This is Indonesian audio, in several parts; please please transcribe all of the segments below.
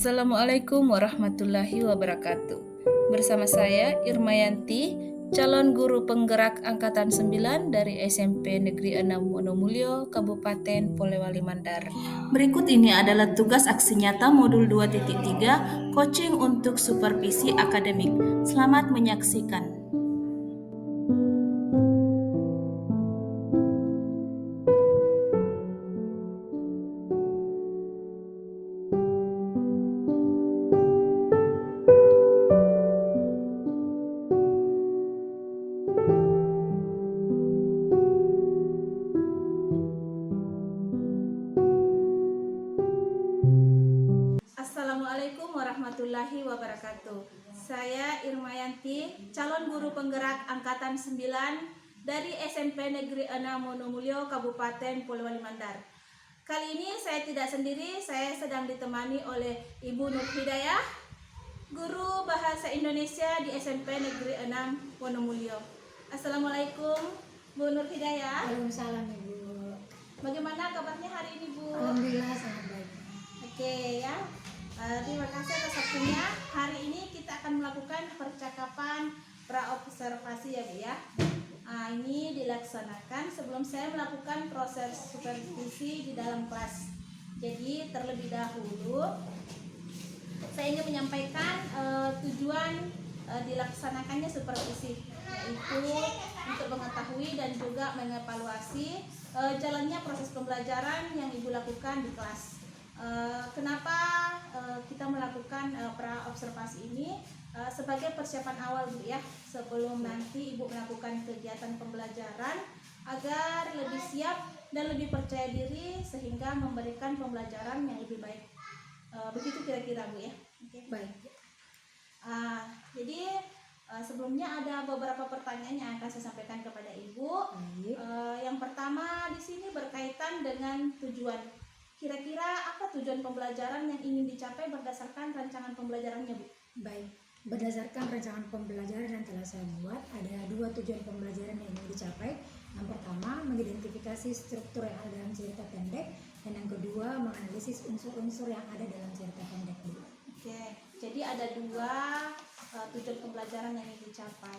Assalamualaikum warahmatullahi wabarakatuh. Bersama saya Irmayanti, calon guru penggerak angkatan 9 dari SMP Negeri 6 Wonomulyo, Kabupaten Polewali Mandar. Berikut ini adalah tugas aksi nyata modul 2.3, coaching untuk supervisi akademik. Selamat menyaksikan. Assalamualaikum warahmatullahi wabarakatuh. Saya Irmayanti, calon guru penggerak angkatan 9 dari SMP Negeri 6 Wonomulyo, Kabupaten Polewali Mandar. Kali ini saya tidak sendiri, saya sedang ditemani oleh Ibu Nur Hidayah, guru bahasa Indonesia di SMP Negeri 6 Wonomulyo. Assalamualaikum Bu Nur Hidayah. Waalaikumsalam Ibu. Bagaimana kabarnya hari ini Bu? Alhamdulillah sangat baik. Oke ya. Terima kasih atas waktunya. Hari ini kita akan melakukan percakapan praobservasi ya Bu ya. Ini dilaksanakan sebelum saya melakukan proses supervisi di dalam kelas. Jadi terlebih dahulu saya ingin menyampaikan tujuan dilaksanakannya supervisi, yaitu untuk mengetahui dan juga mengevaluasi jalannya proses pembelajaran yang Ibu lakukan di kelas. Kenapa kita melakukan praobservasi ini sebagai persiapan awal Bu ya, sebelum nanti Ibu melakukan kegiatan pembelajaran agar lebih siap dan lebih percaya diri sehingga memberikan pembelajaran yang lebih baik. Begitu kira-kira Bu ya. Oke. Baik. Jadi sebelumnya ada beberapa pertanyaan yang akan saya sampaikan kepada Ibu. Yang pertama di sini berkaitan dengan tujuan. Kira-kira apa tujuan pembelajaran yang ingin dicapai berdasarkan rancangan pembelajarannya, Bu? Baik. Berdasarkan rancangan pembelajaran yang telah saya buat, ada dua tujuan pembelajaran yang ingin dicapai. Yang pertama, mengidentifikasi struktur yang ada dalam cerita pendek, dan yang kedua, menganalisis unsur-unsur yang ada dalam cerita pendek, Bu. Oke, jadi ada dua tujuan pembelajaran yang ingin dicapai.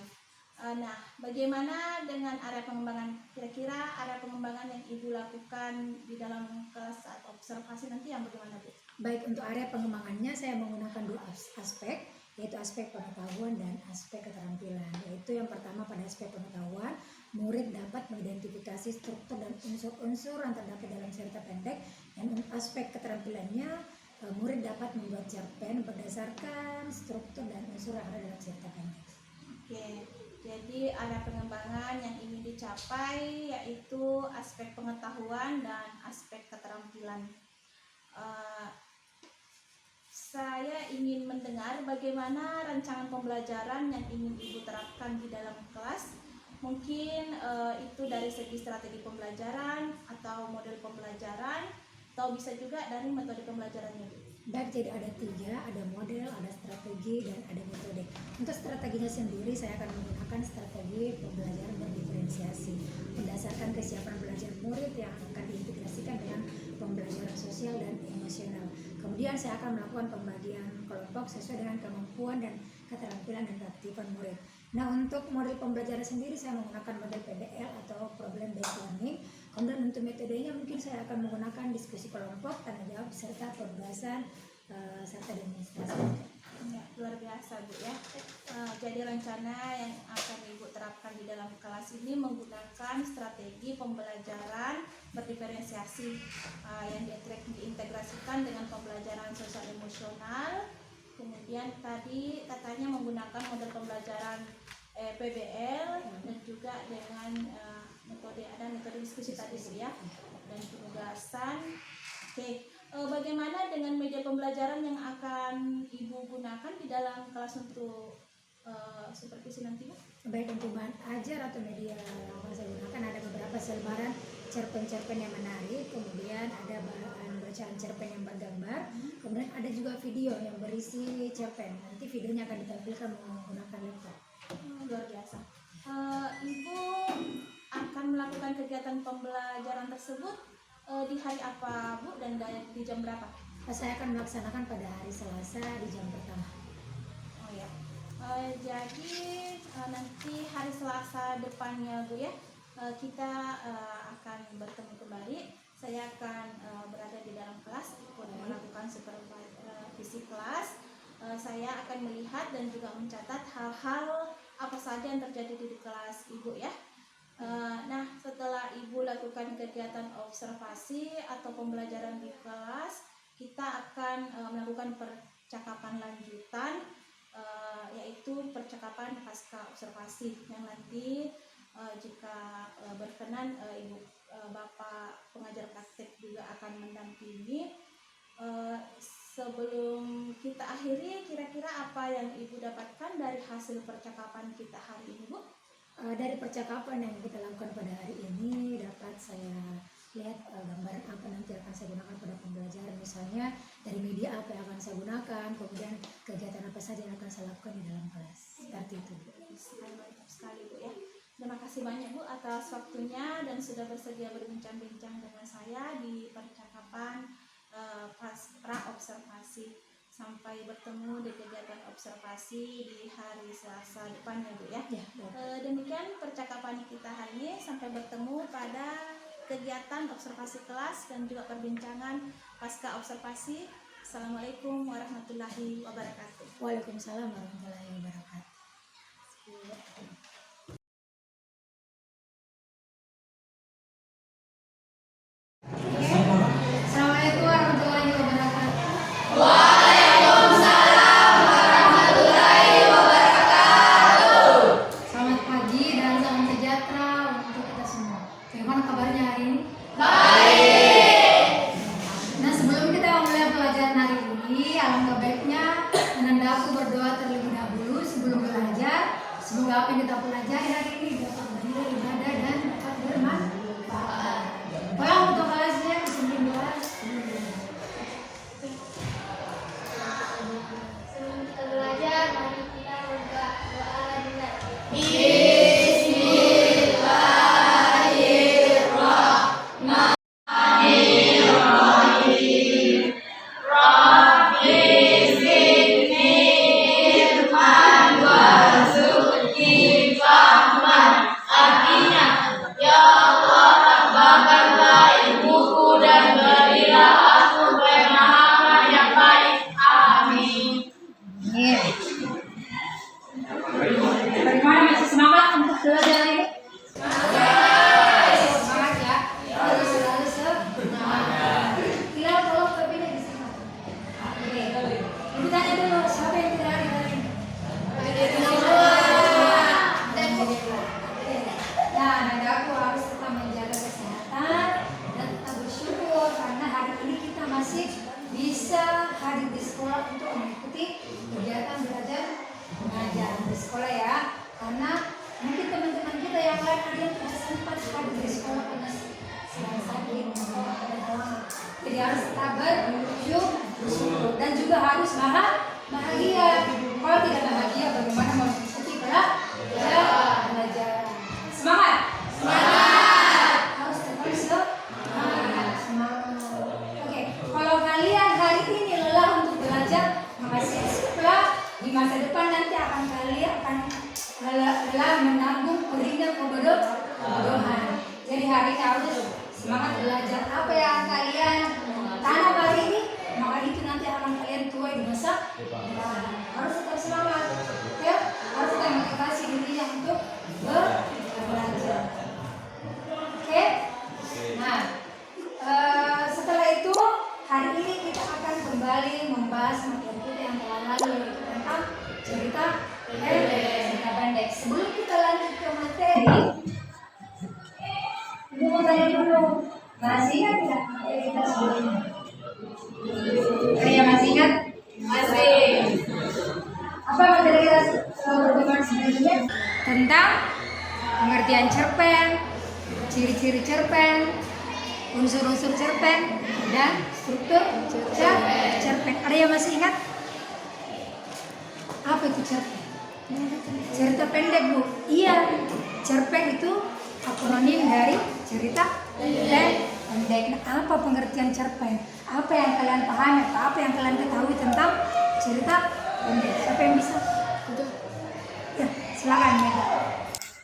Nah, bagaimana dengan area pengembangan? Kira-kira area pengembangan yang Ibu lakukan di dalam kelas saat observasi nanti yang bagaimana, Bu? Baik, untuk area pengembangannya saya menggunakan dua aspek, yaitu aspek pengetahuan dan aspek keterampilan. Yaitu yang pertama pada aspek pengetahuan, murid dapat mengidentifikasi struktur dan unsur-unsur yang terdapat dalam cerita pendek, dan aspek keterampilannya murid dapat membuat cerpen berdasarkan struktur dan unsur yang ada dalam cerita pendek. Oke, jadi area pengembangan yang ingin dicapai yaitu aspek pengetahuan dan aspek keterampilan. Saya ingin mendengar bagaimana rancangan pembelajaran yang ingin Ibu terapkan di dalam kelas. Mungkin itu dari segi strategi pembelajaran atau model pembelajaran, atau bisa juga dari metode pembelajarannya, Bu. Baik, jadi ada tiga, ada model, ada strategi, dan ada metode. Untuk strateginya sendiri, saya akan menggunakan strategi pembelajaran berdiferensiasi berdasarkan kesiapan belajar murid yang akan diintegrasikan dengan pembelajaran sosial dan emosional. Kemudian saya akan melakukan pembagian kelompok sesuai dengan kemampuan dan keterampilan dan keaktifan murid. Nah, untuk model pembelajaran sendiri saya menggunakan model PBL atau Problem Based Learning. Kemudian untuk metodenya mungkin saya akan menggunakan diskusi kelompok, tanya jawab, serta pembahasan serta demonstrasi. Ya, luar biasa Bu ya. Jadi rencana yang akan Ibu terapkan di dalam kelas ini menggunakan strategi pembelajaran berdiferensiasi yang diintegrasikan dengan pembelajaran sosial emosional. Kemudian tadi katanya menggunakan model pembelajaran PBL dan juga dengan metode diskusi tadi Bu ya, dan penugasan. Oke, bagaimana dengan media pembelajaran yang akan Ibu gunakan di dalam kelas untuk supervisi nanti, Bu? Baik, untuk bahan ajar atau media yang akan saya gunakan ada beberapa selebaran cerpen-cerpen yang menarik, kemudian ada bahan bacaan cerpen yang bergambar, kemudian ada juga video yang berisi cerpen. Nanti videonya akan ditampilkan menggunakan laptop. Luar biasa. Ibu akan melakukan kegiatan pembelajaran tersebut di hari apa, Bu, dan di jam berapa? Saya akan melaksanakan pada hari Selasa di jam pertama. Oh ya. Jadi nanti hari Selasa depannya Bu ya, kita akan bertemu kembali. Saya akan berada di dalam kelas ikut melakukan supervisi kelas. Saya akan melihat dan juga mencatat hal-hal apa saja yang terjadi di kelas Ibu ya. Nah, setelah Ibu lakukan kegiatan observasi atau pembelajaran di kelas, kita akan melakukan percakapan lanjutan, yaitu percakapan pasca observasi yang nanti jika berkenan Ibu Bapak pengajar praktek juga akan mendampingi. Sebelum kita akhiri, kira-kira apa yang Ibu dapatkan dari hasil percakapan kita hari ini, Bu? Dari percakapan yang kita lakukan pada hari ini dapat saya lihat gambaran apa nanti akan saya gunakan pada pembelajaran, misalnya dari media apa yang akan saya gunakan, kemudian kegiatan apa saja yang akan saya lakukan di dalam kelas. Seperti itu, Bu. Mantap sekali, Bu ya. Terima kasih banyak, Bu, atas waktunya dan sudah bersedia berbincang-bincang dengan saya di percakapan pra observasi. Sampai bertemu di kegiatan observasi di hari Selasa depan ya Bu ya. Demikian percakapan kita hari ini. Sampai bertemu pada kegiatan observasi kelas dan juga perbincangan pasca observasi. Assalamualaikum warahmatullahi wabarakatuh. Waalaikumsalam warahmatullahi wabarakatuh. Assalamualaikum warahmatullahi wabarakatuh. Selamat pagi dan salam sejahtera untuk kita semua. Bagaimana kabarnya hari ini? Baik. Nah, sebelum kita memulai pelajaran hari ini, alangkah baiknya menandaku berdoa terlebih dahulu sebelum belajar. Semoga apa yang kita pelajari hari ini dapat bernilai ibadah dan dapat bermanfaat. Tolong untuk kelasnya dipimpin doa. Sebelum kita belajar, mari kita berdoa dulu. Bagaimana, masih semangat untuk belajar ini? Semangat ya. Harus selalu semangat. Hilal tolong topinya di sini. Oke. Ibu tanya dulu, siapa yang tidak hari ini? Nah, aku harus tetap menjaga kesehatan dan tetap bersyukur karena hari ini kita masih bisa hadir di sekolah untuk mengikuti kegiatan belajar mengajar di sekolah ya, karena mungkin teman-teman kita yang lain ada yang tidak sempat hadir di sekolah karena sedang sakit atau ada halangan. Jadi harus tetap bersyukur dan juga harus bahagia. Kalau tidak bahagia, bagaimana mau mengikuti belajar? Semangat! Harus tetap semangat. Oke, kalau kalian hari ini lelah untuk belajar, maka siap-siaplah di masa depan nanti kalian akan lelah menanggung pedihnya kebodohan. Jadi hari ini harus semangat belajar. Apa yang kalian tanam hari ini, maka itu nanti akan kalian tuai di masa depan. Harus tetap semangat, ya. Harus tetap motivasi dirinya untuk belajar. Oke? Nah, setelah itu hari ini kita akan kembali membahas materi kita yang telah lalu, yaitu tentang cerita pendek. Sebelum kita lanjut ke materi, Ibu mau tanya dulu, masih ingat tidak materi kita sebelumnya? Kalian masih ingat? Masih. Apa materi kita berkembang sebelumnya? Tentang pengertian cerpen, ciri-ciri cerpen, unsur-unsur cerpen, dan struktur cerpen. Ada yang masih ingat? Apa itu cerpen? Cerita pendek, Bu. Iya, cerpen itu akronim dari cerita pendek. Nah, apa pengertian cerpen? Apa yang kalian pahami? Apa yang kalian ketahui tentang cerita pendek? Siapa yang bisa? Ya, silakan Mega.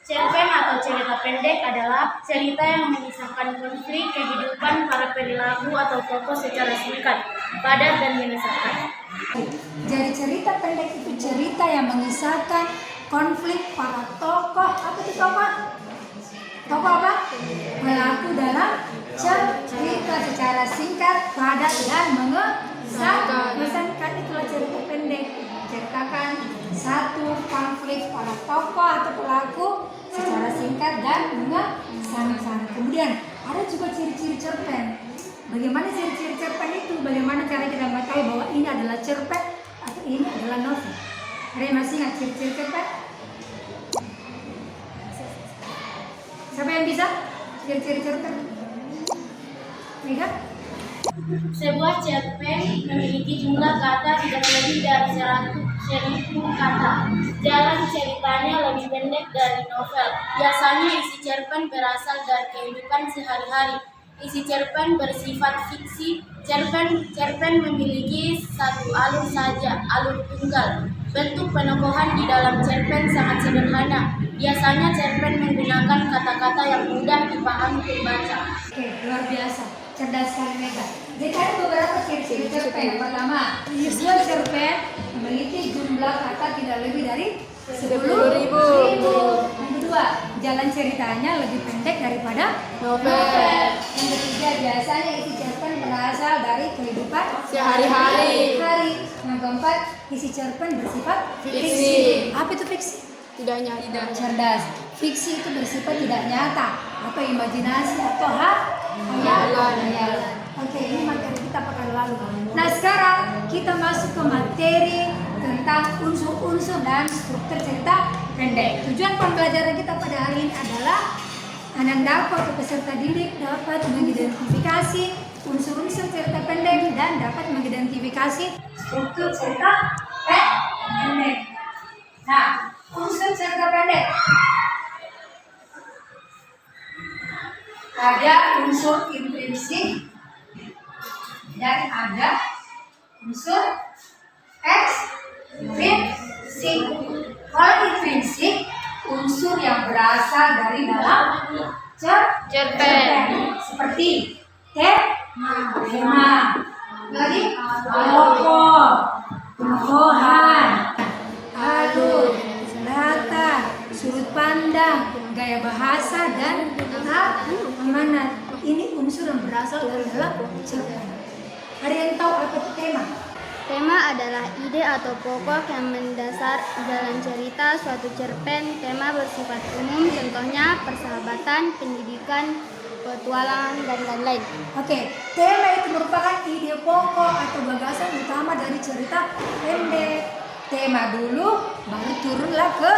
Cerpen atau cerita pendek adalah cerita yang mengisahkan konflik kehidupan para perilaku atau tokoh secara singkat, padat, dan mengesahkan. Jadi cerita pendek itu cerita yang mengisahkan konflik para tokoh. Apa itu tokoh? Tokoh apa? Pelaku dalam cerita secara singkat, padat, dan mengesankan. Itulah cerita pendek. Ceritakan satu konflik para tokoh atau pelaku secara singkat dan mengesankan. Kemudian ada juga ciri-ciri cerpen. Bagaimana ciri-ciri cerpen itu? Bagaimana cara kita mengetahui bahwa ini adalah cerpen atau ini adalah novel? Ada yang masih ingat ciri-ciri cerpen? Siapa yang bisa? Ciri-ciri cerpen? Lihat. Sebuah cerpen memiliki jumlah kata tidak lebih dari 100.000 kata. Jalan ceritanya lebih pendek dari novel. Biasanya isi cerpen berasal dari kehidupan sehari-hari. Isi cerpen bersifat fiksi. Cerpen memiliki satu alur saja, alur tunggal. Bentuk penokohan di dalam cerpen sangat sederhana. Biasanya cerpen menggunakan kata-kata yang mudah dipahami pembaca. Oke, luar biasa. Cerdas sekali Mega. Jadi ada beberapa ciri-ciri cerpen. Pertama, sebuah cerpen memiliki jumlah kata tidak lebih dari 10.000. Yang kedua, jalan ceritanya lebih pendek daripada novel. Yang ketiga, biasanya isi cerpen berasal dari kehidupan Sehari-hari. Yang keempat, isi cerpen bersifat fiksi. Apa itu fiksi? Tidak nyata. Cerdas. Fiksi itu bersifat tidak nyata atau imajinasi atau hayalan. Oke, ini materi kita pekan lalu. Nah, sekarang kita masuk ke materi tentang unsur-unsur dan struktur cerita pendek. Tujuan pembelajaran kita pada hari ini adalah Ananda atau peserta didik dapat mengidentifikasi unsur-unsur cerita pendek dan dapat mengidentifikasi struktur cerita pendek. Nah, unsur cerita pendek. Ada unsur intrinsik dan ada unsur ekstrinsik. Kalau intrinsik, unsur yang berasal dari dalam cerpen, seperti tema, lagi tokoh, tokohan, alur, latar, sudut pandang, gaya bahasa, dan amanat. Ini unsur yang berasal dari dalam cerpen. Ada yang tahu apa itu tema? Tema adalah ide atau pokok yang mendasar jalan cerita suatu cerpen. Tema bersifat umum, contohnya persahabatan, pendidikan, petualangan, dan lain-lain. Oke, tema itu merupakan ide pokok atau gagasan utama dari cerita pendek. Tema dulu, baru turunlah ke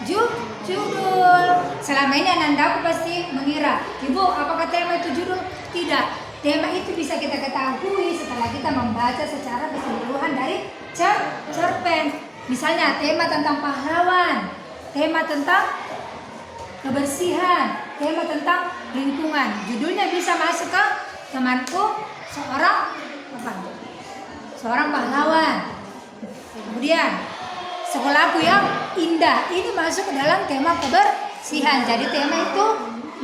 judul. Selama ini Ananda pasti mengira, Ibu, apakah tema itu judul? Tidak. Tema itu bisa kita ketahui setelah kita membaca secara keseluruhan dari cerpen. Misalnya tema tentang pahlawan, tema tentang kebersihan, tema tentang lingkungan. Judulnya bisa masuk ke temanku seorang pahlawan. Kemudian sekolahku yang indah, ini masuk ke dalam tema kebersihan. Jadi tema itu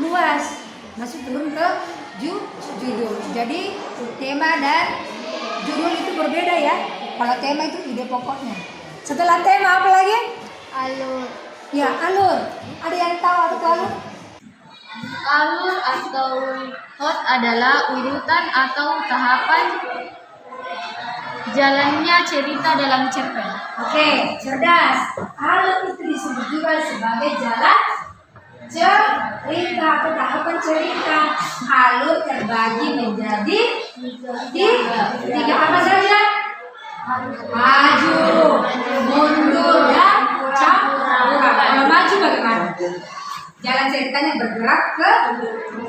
luas, masuk turun ke judul. Jadi tema dan judul itu berbeda ya. Kalau tema itu ide pokoknya. Setelah tema apa lagi? Alur. Ya, alur. Ada yang tahu apa itu alur? Alur atau plot adalah urutan atau tahapan jalannya cerita dalam cerpen. Oke, cerdas. Alur itu disebut juga sebagai jalan cerita atau tahapan cerita. Alur terbagi menjadi tiga apa saja? Maju, mundur, dan campuran. Kalau maju bagaimana? Jalan ceritanya bergerak ke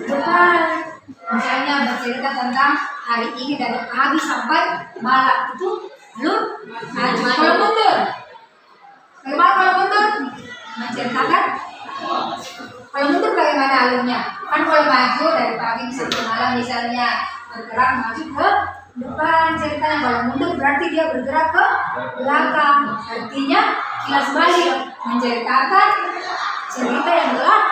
depan. Misalnya bercerita tentang hari ini dari pagi sampai malam, itu alur maju. Kalau mundur, bagaimana kalau mundur? Menceritakan Kalau mundur bagaimana alurnya? Kan kalau maju dari pagi sampai malam misalnya bergerak maju ke depan ceritanya. Kalau mundur berarti dia bergerak ke belakang. Artinya kilas balik menceritakan cerita yang telah.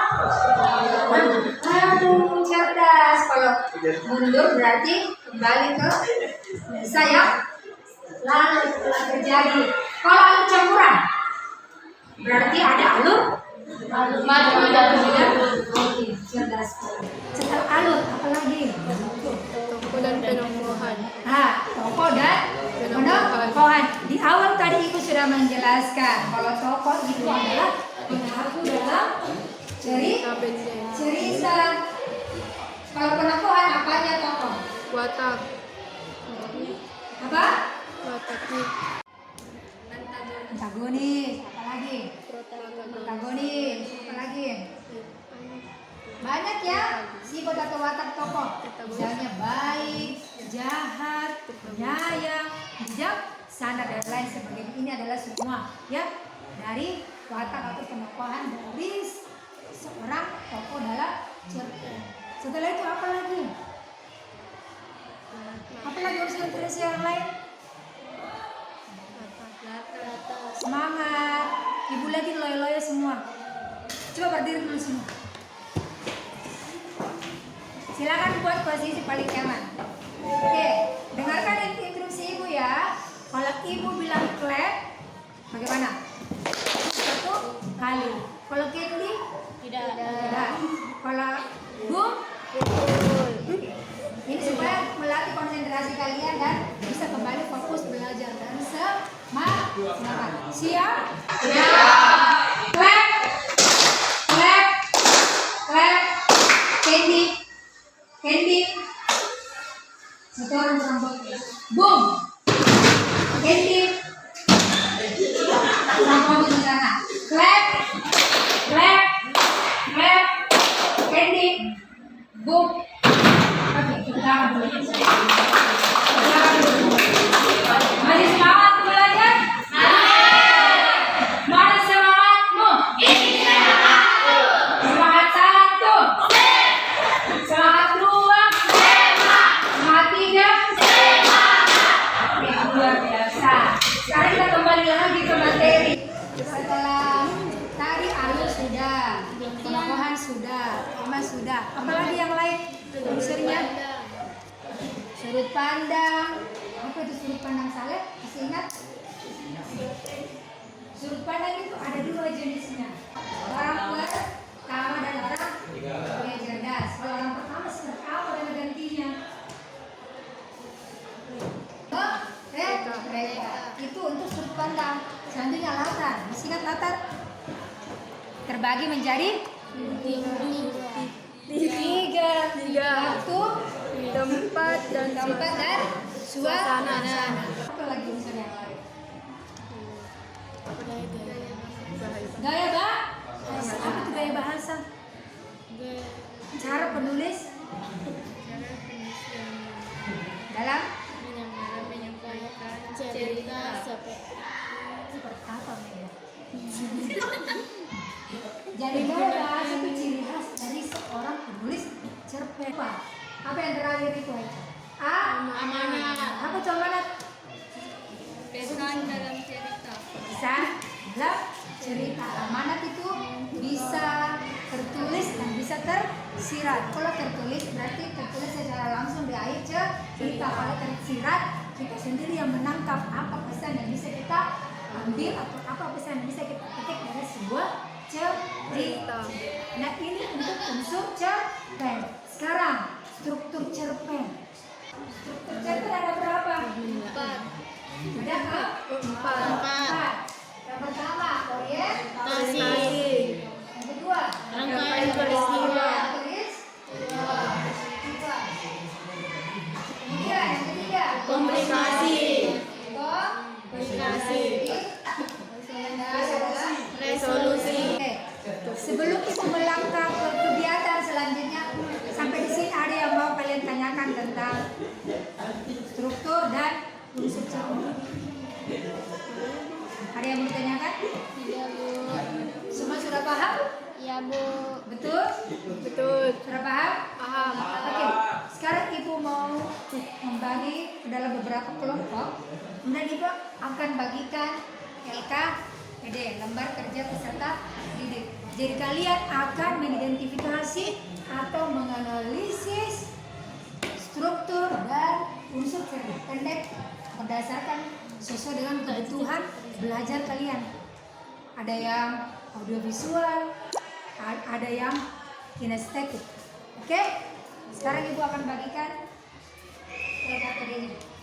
Aduh, cerdas. Kalau mundur berarti kembali ke saya lalu telah terjadi. Kalau alur campuran berarti ada alur Maju dan mundur. Oke, cerdas. Setelah alur apa lagi? Toko dan penokohan. Tokoh dan penokohan. Di awal tadi Ibu sudah menjelaskan kalau tokoh itu adalah pelaku dalam cerita. Kalau penokohan apanya tokoh? Watak. Apa? Wataknya. Antagonis. Apa lagi? Protagonis. Apa lagi? Banyak ya sifat atau watak tokoh. Misalnya baik, jahat, penyayang, bijaksana dan lain sebagainya. Ini adalah semua ya dari watak atau penokohan dari seorang tokoh dalam cerpen. Setelah itu apa lagi? Apa lagi unsur interest yang lain? Semangat. Ibu lagi loyo-loyo semua. Coba berdiri dulu semua. Silakan buat posisi paling nyaman. Oke, dengarkan instruksi ibu ya. Kalau ibu bilang clap, bagaimana? 1 kali. Kalau Ketli? Tidak. Kalau Bu? Ini supaya melatih konsentrasi kalian dan bisa kembali fokus belajar dan semangat. Siap? Siap. Clap, clap, clap. Candy. Satu orang serambut. Boom. Candy. Serambut di sana. Clap, clap, clap. Candy. Boom. Oke, kita dulu. Masih semangat belajar? Mana semangatmu? Semangat 1. Semangat 2. Semangat 3. Oke, luar biasa. Sekarang kita kembali lagi ke materi. Setelah tadi alur sudah, penokohan sudah, tema sudah. Apalagi yang lain? Unsurnya? Sudut pandang. Apa itu sudut pandang Saleh? Masih ingat? Sudut pandang itu ada 2 jenisnya. Orang pertama dan orang yang cerdas. Kalau orang pertama seperti apa dan gantinya? Mereka. Itu untuk sudut pandang. Selanjutnya latar. Masih ingat latar? Terbagi menjadi 3. Waktu, Tempat dan suasana. Apa lagi unsur yang lain? Gaya bahasa. Apa itu gaya bahasa? Cara penulis dalam menyampaikan cerita seperti apa Mega? Jadi gaya bahasa itu ciri khas dari seorang penulis cerpen. Apa yang terakhir itu? amanat. Apa tuh amanat? Pesan dalam cerita. Bisa dalam cerita. Amanat itu bisa tertulis dan bisa tersirat. Kalau tertulis berarti tertulis secara langsung di akhir cerita. Kalau tersirat kita sendiri yang menangkap apa pesan yang bisa kita ambil atau apa pesan yang bisa kita petik dari sebuah cerita. Nah ini untuk unsur cerpen. Sekarang struktur cerpen. Struktur cerpen ada berapa? 4. Ada ke? 4. Yang pertama orientasi. Yang kedua Rangkaian peristiwa. Kemudian yang ketiga Komunikasi. resolusi. Sebelum kita melangkah ke kegiatan selanjutnya, sampai di sini ada yang mau kalian tanyakan tentang struktur dan unsur cerpen? Ada yang mau ditanyakan? Iya, Bu. Semua sudah paham? Iya, Bu. Betul? Betul. Sudah paham? Paham. Oke, sekarang Ibu mau membagi dalam beberapa kelompok. Kemudian Ibu akan bagikan LKPD, lembar kerja peserta didik. Jadi kalian akan mengidentifikasi atau menganalisis struktur dan unsur cerita pendek berdasarkan sesuai dengan kebutuhan belajar kalian. Ada yang audiovisual, ada yang kinestetik. Oke? Sekarang Ibu akan bagikan LKPD-nya.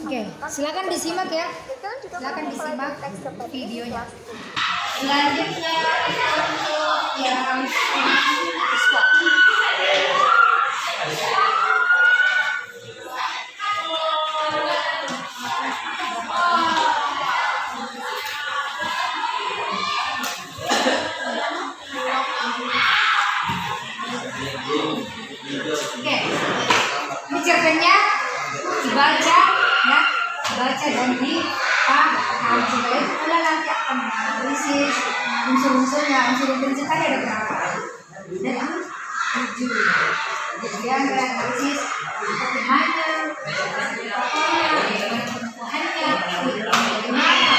Oke, silakan disimak ya. Silakan disimak videonya. Selanjutnya yang oke, ini cerpennya dibaca ya, baca dan dipahami. Setelah itu kalian nanti akan menganalisis unsur-unsurnya. Unsur intrinsik tadi ada berapa? Dari 7. Kemudian kalian analisis pemahamannya, tokohnya, bagaimana penukuhannya, bagaimana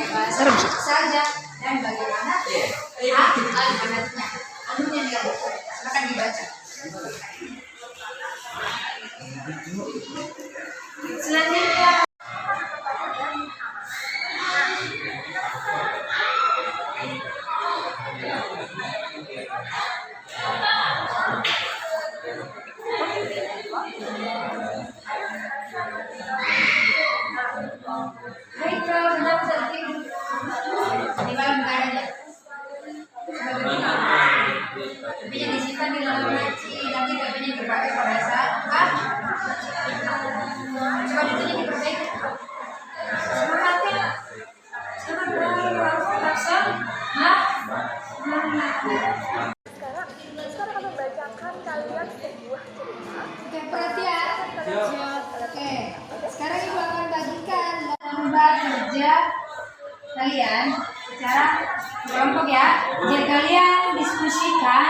apa saja, dan bagaimana alatnya. Kemudian silakan dibaca. Selanjutnya Michael senang tertib di dalam keadaan tapi yang disimpan di dalam laci nanti katanya dipakai pada saat coba ditanya diperbaiki semangatnya Sekarang akan membacakan kalian sebuah cerita. Oke, perhatian. Oke, sekarang Ibu akan bagikan lembar kerja kalian secara kelompok ya. Jadi kalian diskusikan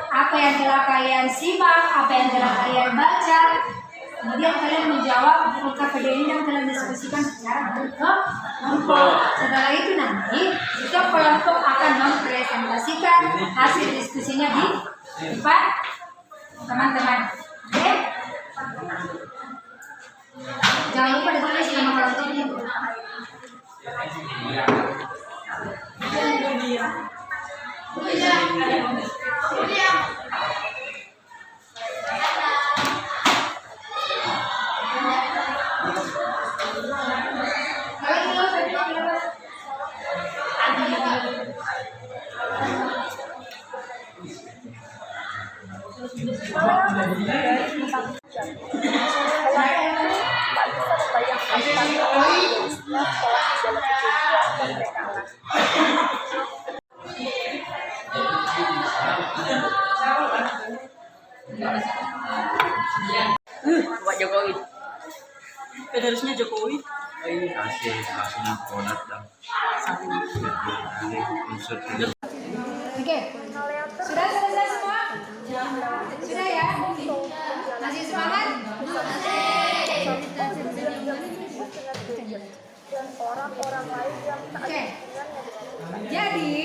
apa yang telah kalian simak, apa yang telah kalian baca. Kemudian kalian menjawab LKPD ini yang kalian diskusikan secara berkelompok. Setelah itu nanti setiap kelompok akan mempresentasikan hasil diskusinya di depan teman-teman. Oke? Jangan lupa ditulis nama kelompoknya. Pak Jokowi. Kan harusnya Jokowi. kasih produk dan unsur Oke, sudah selesai semua? Sudah ya? Masih semangat? Dan orang-orang lain yang tak Oke. dengannya. Jadi,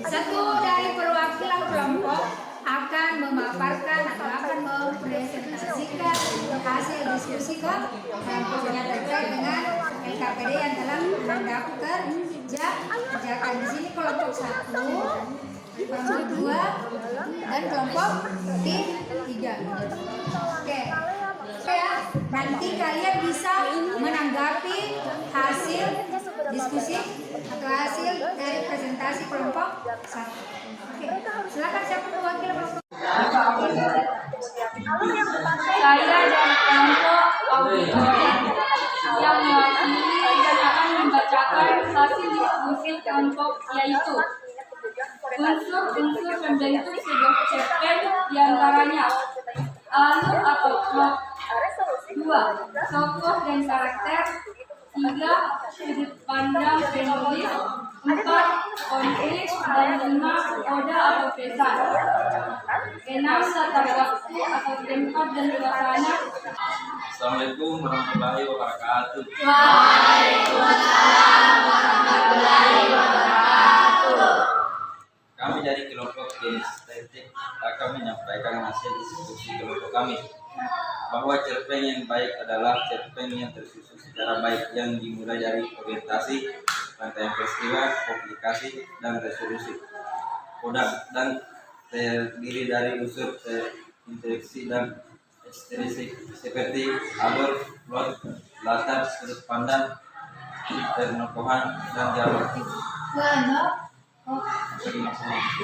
satu dari perwakilan kelompok akan memaparkan atau akan mempresentasikan hasil diskusi kelompoknya terkait dengan LKPD yang telah Anda kerjakan. Di sini kelompok 1 kelompok 2 dan kelompok 3. Oke. Ya, nanti kalian bisa menanggapi hasil diskusi atau hasil dari presentasi kelompok 1. Oke, silakan siapa mewakili kelompok? Saya dari kelompok auditorium yang mewakili dan akan membacakan hasil diskusi kelompok, yaitu unsur-unsur membentuk sebuah cerpen diantaranya alur atau plot, 2 tokoh dan karakter, 3 sudut pandang penulis, 4 konflik, dan 5 oda atau pesan, 6 latar waktu atau tempat dan suasana. Assalamualaikum warahmatullahi wabarakatuh. Waalaikumsalam warahmatullahi wabarakatuh. Kami dari kelompok estetik akan menyampaikan hasil diskusi kelompok kami bahwa cerpen yang baik adalah cerpen yang tersusun secara baik, yang dimulai dari orientasi, rangkaian peristiwa, komplikasi, dan resolusi. Kodak dan terdiri dari unsur interaksi dan ekstrinsik seperti alur, plot, latar, sudut pandang, penokohan, dan jalan.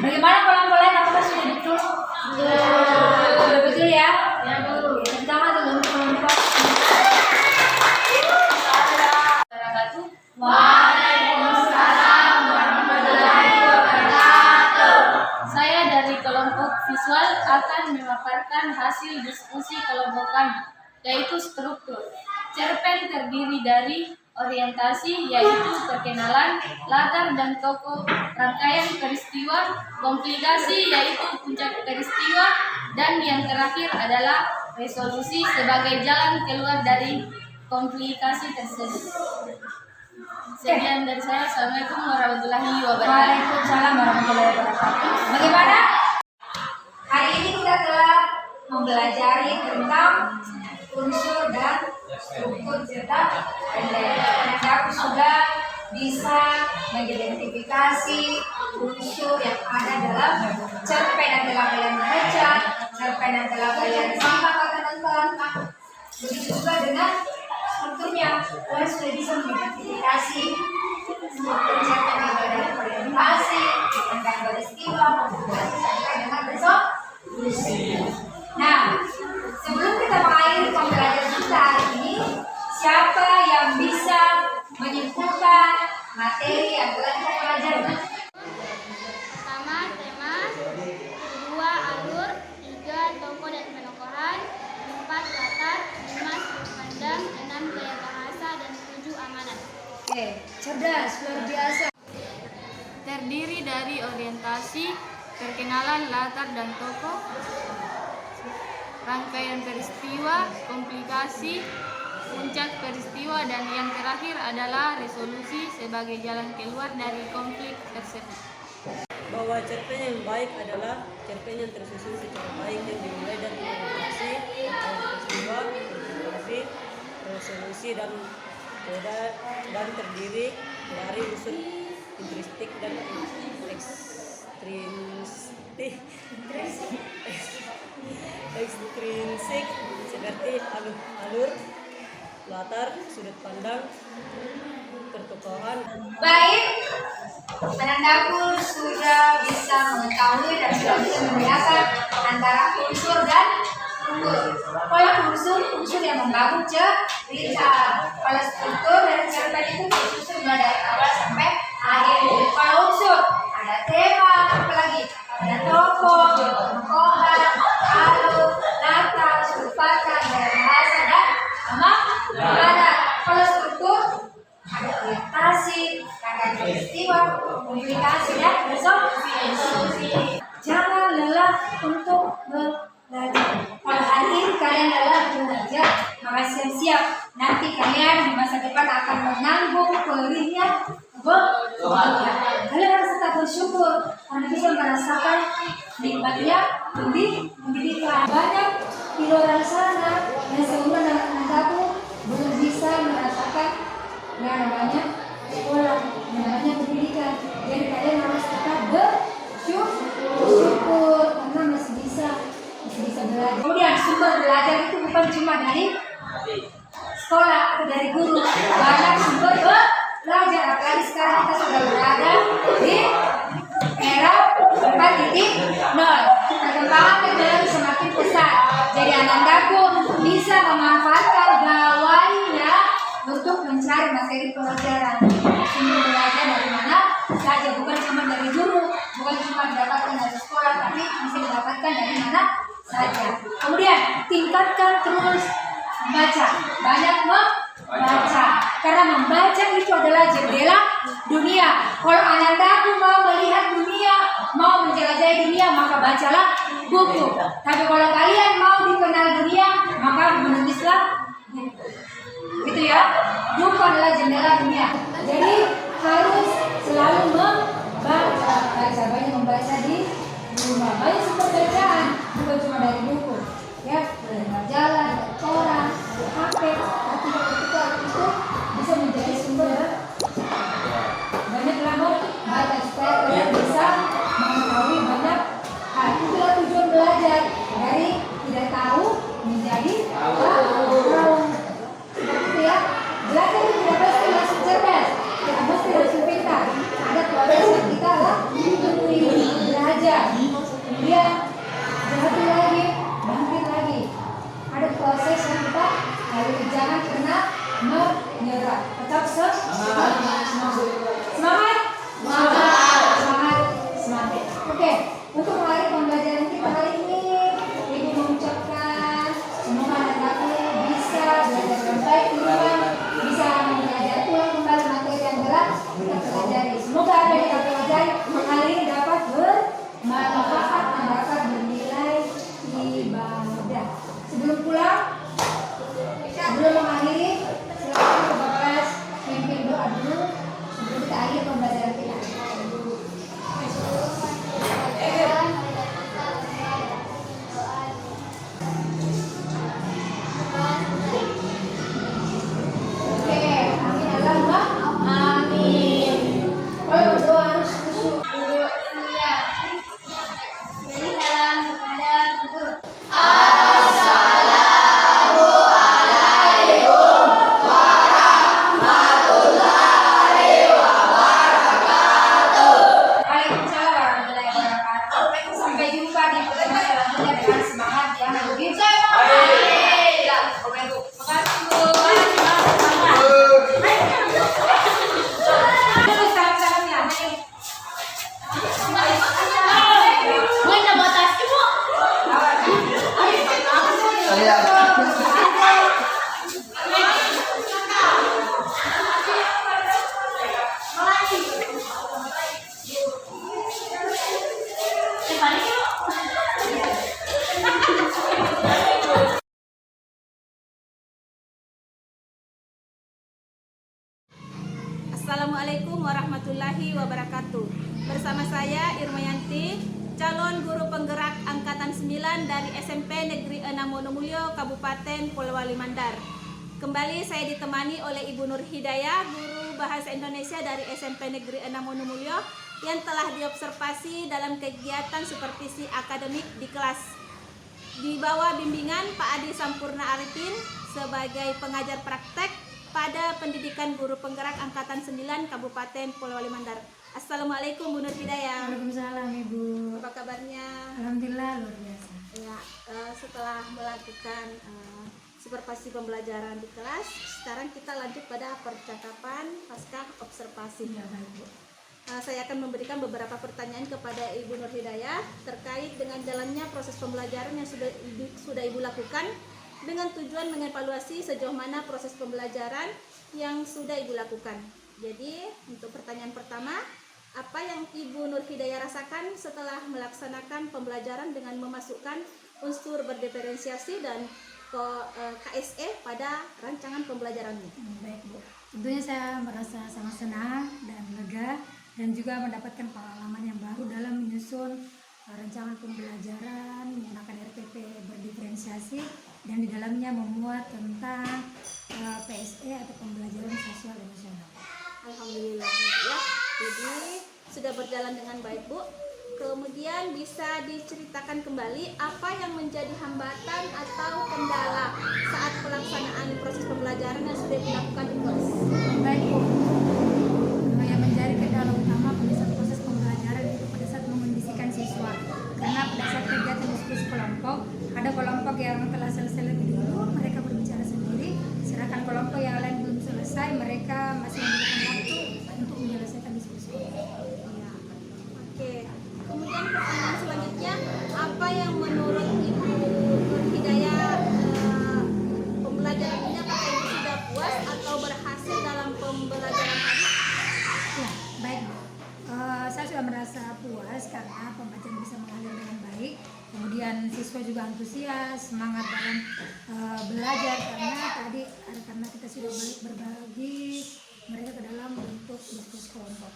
Bagaimana kelompok lain? Apakah sudah betul? Sudah betul ya? Ya, Bu. Pertama dulu kelompok. Waalaikumsalam warahmatullahi wabarakatuh. Saya dari kelompok visual akan memaparkan hasil diskusi kelompok kami, yaitu struktur. Cerpen terdiri dari orientasi, yaitu perkenalan, latar dan tokoh, rangkaian peristiwa, komplikasi, yaitu puncak peristiwa, dan yang terakhir adalah resolusi sebagai jalan keluar dari komplikasi tersebut. Sekian dari saya. Assalamualaikum warahmatullahi wabarakatuh. Waalaikumsalam warahmatullahi wabarakatuh. Bagaimana? Hari ini kita telah mempelajari tentang unsur dan struktur serta aku sudah bisa mengidentifikasi unsur yang ada dalam cerpen yang telah kalian baca, cerpen yang telah kalian simak atau nonton. Begitu juga dengan strukturnya, kalian sudah bisa mengidentifikasi struktur cerpen yang ada dalam orientasi, rangkaian peristiwa, sampai dengan resolusi. Nah, sebelum kita mengakhiri pembelajaran kita hari ini, siapa yang bisa menyimpulkan materi yang telah kita pelajari? Pertama, tema. 2, alur. 3, tokoh dan penokohan. 4, latar. 5, sudut pandang. 6, gaya bahasa. Dan 7, amanat. Oke, cerdas, luar biasa. Terdiri dari orientasi, perkenalan, latar dan tokoh, rangkaian peristiwa, komplikasi, puncak peristiwa, dan yang terakhir adalah resolusi sebagai jalan keluar dari konflik tersebut. Bahwa cerpen yang baik adalah cerpen yang tersusun secara baik, yang dimulai dari orientasi, peristiwa, komplikasi, resolusi, dan oda, dan terdiri dari unsur intrinsik dan ekstrinsik seperti alur, latar, sudut pandang, pertokohan. Baik, Anandaku sudah bisa mengetahui dan sudah bisa membedakan antara unsur dan struktur. Kalau unsur yang membangun cerita, kalau struktur dan cerpen itu disusun mulai dari awal sampai akhir. Kalau unsur ada tema, apalagi ada tokoh, tokohan, alur, latar, sudut pandang, gaya bahasa, dan ada. Kalau struktur ada orientasi, rangkaian peristiwa, komplikasi, dan resolusi. Jangan lelah untuk belajar. Kalau hari ini kalian lelah belajar, maka siap-siap nanti kalian di masa depan akan menanggung perihnya kebahagiaan. Kalian harus tetap bersyukur karena bisa merasakan nikmatnya pendidikan. Banyak di luar sana yang seumuran dengan anakku belum bisa merasakan yang namanya sekolah, yang namanya pendidikan. Jadi kalian harus tetap bersyukur. atau dari guru banyak sumber belajar. Apalagi sekarang kita sudah berada di era 4.0. Perkembangan teknologi semakin pesat. Jadi anandaku bisa memanfaatkan gawainya untuk mencari materi pelajaran. Sumber belajar dari mana saja, bukan cuma dari guru, bukan cuma didapatkan dari sekolah, tapi bisa didapatkan dari mana saja. Kemudian tingkatkan terus membaca, banyak membaca, karena membaca itu adalah jendela dunia. Kalau anandaku mau melihat dunia, mau menjelajahi dunia, maka bacalah buku. Tapi kalau kalian mau dikenal dunia, maka menulislah buku. Gitu ya, buku adalah jendela dunia. Jadi harus selalu membaca, banyak membaca di rumah. Banyak sumber bacaan, bukan cuma dari buku, ya, dari majalah, dari koran, dari HP, artikel-artikel itu bisa menjadi sumber banyak membaca supaya kalian bisa mengetahui banyak hal. Itulah tujuan belajar, dari tidak tahu menjadi tahu. Seperti ya, belajar itu tidak pasti langsung cerdas, tidak mesti langsung pintar. Ada proses yang kita belajar, kemudian jatuh lagi, bangkit lagi. Ada proses yang kita lalui, jangan pernah menyerah. Tetap semangat. Oke, untuk mengakhiri pembelajaran kita hari ini, Ibu mengucapkan semoga anakku bisa belajar dengan baik di rumah, bisa mempelajari ulang kembali materi yang telah kita pelajari. Semoga apa yang kita pelajari hari ini dapat bermanfaat dan dapat bernilai ibadah. Sebelum pulang, sebelum mengakhiri, silakan Bapak kelas pimpin doa dulu sebelum kita akhiri pembelajaran kita. Sampai jumpa di pertemuan selanjutnya dengan semangat yang lebih Assalamualaikum warahmatullahi wabarakatuh. Bersama saya Irmayanti, calon guru penggerak angkatan 9 dari SMP Negeri 6 Wonomulyo, Kabupaten Polewali Mandar. Kembali saya ditemani oleh Ibu Nur Hidayah, guru bahasa Indonesia dari SMP Negeri 6 Wonomulyo yang telah diobservasi dalam kegiatan supervisi akademik di kelas. Di bawah bimbingan Pak Adi Sampurna Arifin sebagai pengajar praktek pada pendidikan guru penggerak angkatan 9 Kabupaten Polewali Mandar. Assalamualaikum Bu Nur Hidayah. Waalaikumsalam Ibu. Apa kabarnya? Alhamdulillah luar biasa. Ya, setelah melakukan supervisi pembelajaran di kelas, sekarang kita lanjut pada percakapan pasca observasi. Ya, baik Bu. Saya akan memberikan beberapa pertanyaan kepada Ibu Nur Hidayah terkait dengan jalannya proses pembelajaran yang sudah Ibu lakukan, dengan tujuan mengevaluasi sejauh mana proses pembelajaran yang sudah Ibu lakukan. Jadi, untuk pertanyaan pertama, apa yang Ibu Nur Hidayah rasakan setelah melaksanakan pembelajaran dengan memasukkan unsur berdiferensiasi dan KSE pada rancangan pembelajarannya? Baik Bu, tentunya saya merasa sangat senang dan lega dan juga mendapatkan pengalaman yang baru dalam menyusun rancangan pembelajaran menggunakan RPP berdiferensiasi dan di dalamnya memuat tentang PSE atau pembelajaran sosial emosional. Alhamdulillah ya. Jadi sudah berjalan dengan baik Bu. Kemudian bisa diceritakan kembali apa yang menjadi hambatan atau kendala saat pelaksanaan proses pembelajaran yang sudah dilakukan di kelas. Baik Bu, yang menjadi kendala utama pada saat proses pembelajaran itu pada saat mengondisikan siswa. Karena pada saat kegiatan diskusi kelompok, ada kelompok yang telah selesai lebih dulu, mereka berbicara sendiri, sedangkan kelompok yang lain belum selesai, mereka masih membutuhkan waktu untuk menyelesaikan diskusi. Ya. Oke. Kemudian pertanyaan selanjutnya, apa yang menurut Ibu Nur Hidayah pembelajaran ini, apakah Ibu sudah puas atau berhasil dalam pembelajaran tadi? Ya, baik Bu. Saya sudah merasa puas karena pembelajaran bisa mengalir dengan baik. Kemudian siswa juga antusias, semangat dalam belajar karena kita sudah berbagi mereka ke dalam bentuk diskusi kelompok.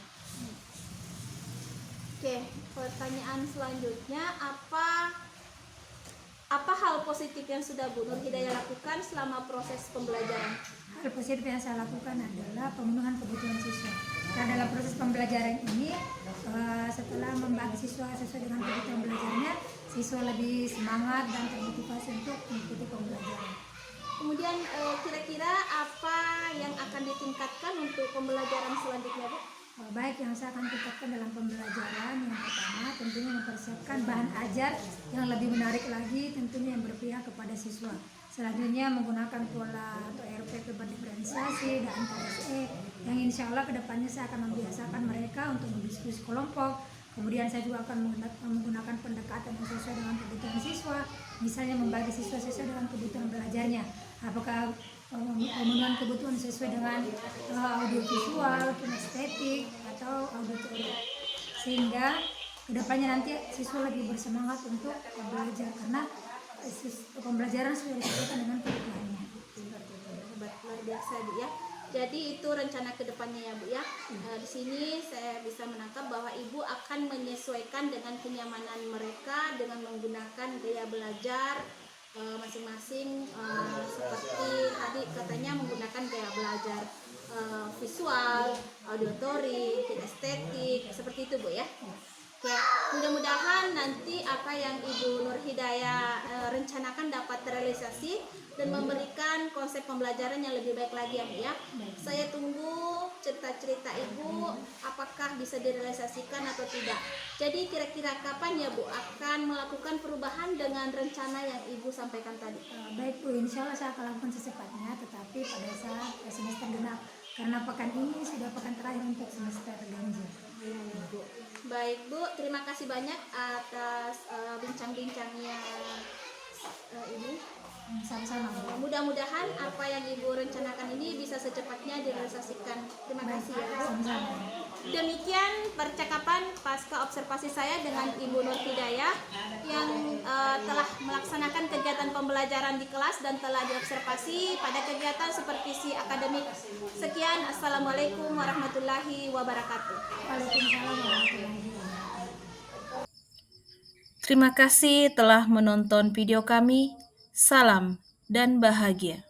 Oke, pertanyaan selanjutnya, apa hal positif yang sudah Bu Nur Hidayah lakukan selama proses pembelajaran? Hal positif yang saya lakukan adalah pemenuhan kebutuhan siswa. Karena dalam proses pembelajaran ini, setelah membagi siswa sesuai dengan kebutuhan belajarnya, siswa lebih semangat dan termotivasi untuk mengikuti pembelajaran. Kemudian kira-kira apa yang akan ditingkatkan untuk pembelajaran selanjutnya, Bu? Baik, yang saya akan tingkatkan dalam pembelajaran yang pertama tentunya mempersiapkan bahan ajar yang lebih menarik lagi, tentunya yang berpihak kepada siswa. Selanjutnya menggunakan pola atau RPP berdiferensiasi dan KSE yang insya Allah kedepannya saya akan membiasakan mereka untuk berdiskusi kelompok. Kemudian saya juga akan menggunakan pendekatan yang sesuai dengan kebutuhan siswa, misalnya membagi siswa sesuai dengan kebutuhan belajarnya. Apakah pemenuhan kebutuhan sesuai dengan audiovisual, kinestetik, atau auditorik, sehingga kedepannya nanti siswa lebih bersemangat untuk belajar karena pembelajaran sudah disesuaikan dengan kebutuhannya. Seperti itu, hebat, luar biasa Bu ya. Jadi itu rencana kedepannya ya Bu ya. Di sini saya bisa menangkap bahwa Ibu akan menyesuaikan dengan kenyamanan mereka dengan menggunakan gaya belajar masing-masing, seperti tadi katanya menggunakan gaya belajar visual, auditory, kinestetik, seperti itu Bu ya. Oke, mudah-mudahan nanti apa yang Ibu Nur Hidayah rencanakan dapat terrealisasi dan memberikan konsep pembelajaran yang lebih baik lagi ya Bu ya. Saya tunggu cerita-cerita Ibu apakah bisa direalisasikan atau tidak. Jadi kira-kira kapan ya Bu akan melakukan perubahan dengan rencana yang Ibu sampaikan tadi? Baik Bu, insya Allah saya akan lakukan secepatnya, tetapi pada saat semester genap, karena pekan ini sudah pekan terakhir untuk semester ganjil. Baik Bu, terima kasih banyak atas bincang-bincangnya ini. Sama-sama Bu. Mudah-mudahan apa yang Ibu rencanakan ini bisa secepatnya direalisasikan. Terima kasih ya Bu. Sama-sama. Demikian percakapan pasca observasi saya dengan Ibu Nur Hidayah yang telah melaksanakan kegiatan pembelajaran di kelas dan telah diobservasi pada kegiatan supervisi akademik. Sekian, Assalamualaikum warahmatullahi wabarakatuh. Waalaikumsalam warahmatullahi wabarakatuh. Terima kasih telah menonton video kami. Salam dan bahagia.